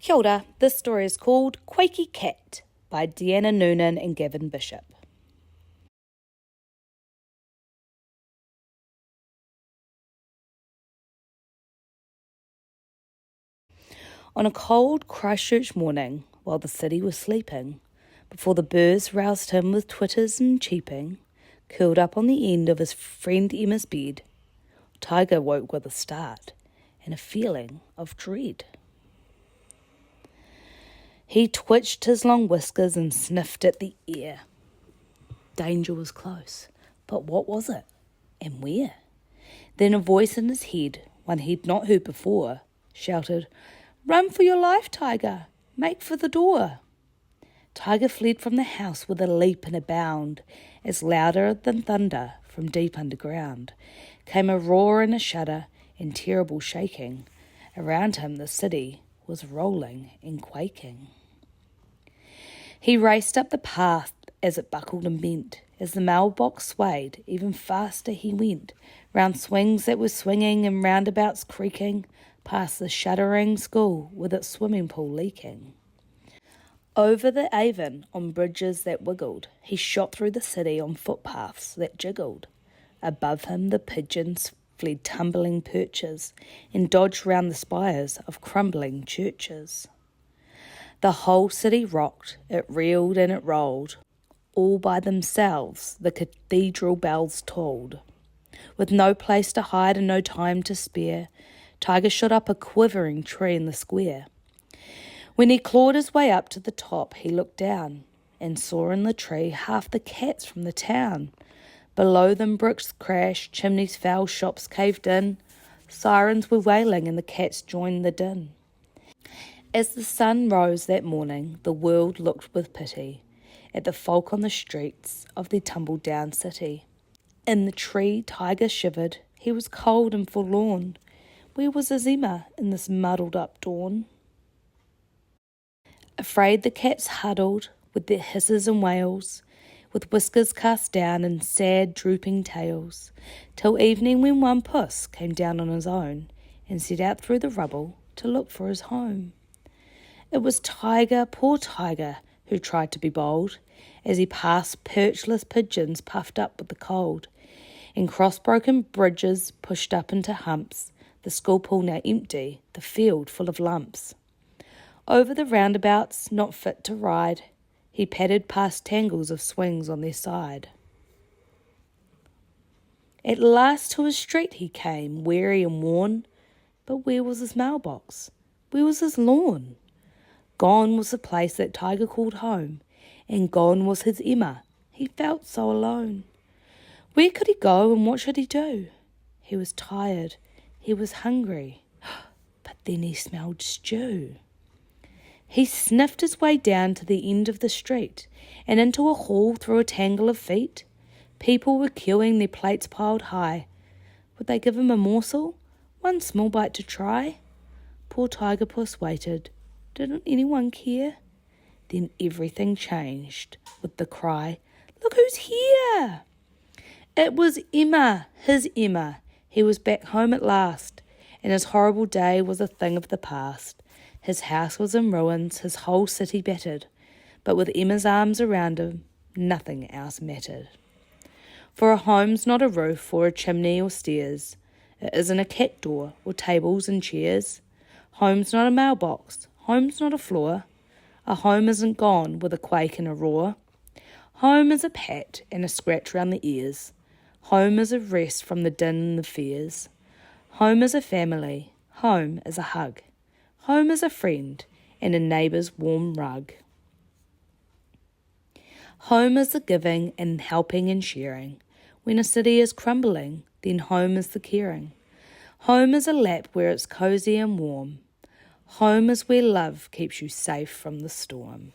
Kia ora, this story is called Quaky Cat by Deanna Noonan and Gavin Bishop. On a cold Christchurch morning, while the city was sleeping, before the birds roused him with twitters and cheeping, curled up on the end of his friend Emma's bed, Tiger woke with a start and a feeling of dread. He twitched his long whiskers and sniffed at the air. Danger was close, but what was it, and where? Then a voice in his head, one he'd not heard before, shouted, "Run for your life, Tiger! Make for the door!" Tiger fled from the house with a leap and a bound, as louder than thunder from deep underground came a roar and a shudder and terrible shaking. Around him the city was rolling and quaking. He raced up the path as it buckled and bent. As the mailbox swayed, even faster he went, round swings that were swinging and roundabouts creaking, past the shuddering school with its swimming pool leaking. Over the Avon on bridges that wiggled, he shot through the city on footpaths that jiggled. Above him the pigeons fled tumbling perches and dodged round the spires of crumbling churches. The whole city rocked, it reeled and it rolled. All by themselves the cathedral bells tolled. With no place to hide and no time to spare, Tiger shot up a quivering tree in the square. When he clawed his way up to the top, he looked down and saw in the tree half the cats from the town. Below them bricks crashed, chimneys fell, shops caved in. Sirens were wailing and the cats joined the din. As the sun rose that morning, the world looked with pity at the folk on the streets of their tumbled-down city. In the tree, Tiger shivered. He was cold and forlorn. Where was his Emma in this muddled-up dawn? Afraid, the cats huddled with their hisses and wails, with whiskers cast down and sad, drooping tails, till evening when one puss came down on his own and set out through the rubble to look for his home. It was Tiger, poor Tiger, who tried to be bold, as he passed perchless pigeons puffed up with the cold, and cross-broken bridges pushed up into humps, the school pool now empty, the field full of lumps. Over the roundabouts, not fit to ride, he padded past tangles of swings on their side. At last to his street he came, weary and worn, but where was his mailbox? Where was his lawn? Gone was the place that Tiger called home, and gone was his Emma. He felt so alone. Where could he go and what should he do? He was tired, he was hungry, but then he smelled stew. He sniffed his way down to the end of the street and into a hall through a tangle of feet. People were queuing, their plates piled high. Would they give him a morsel, one small bite to try? Poor Tiger Puss waited. Didn't anyone care? Then everything changed with the cry, "Look who's here!" It was Emma, his Emma. He was back home at last, and his horrible day was a thing of the past. His house was in ruins, his whole city battered, but with Emma's arms around him, nothing else mattered. For a home's not a roof or a chimney or stairs. It isn't a cat door or tables and chairs. Home's not a mailbox. Home's not a floor. A home isn't gone with a quake and a roar. Home is a pat and a scratch round the ears. Home is a rest from the din and the fears. Home is a family. Home is a hug. Home is a friend and a neighbour's warm rug. Home is the giving and helping and sharing. When a city is crumbling, then home is the caring. Home is a lap where it's cosy and warm. Home is where love keeps you safe from the storm.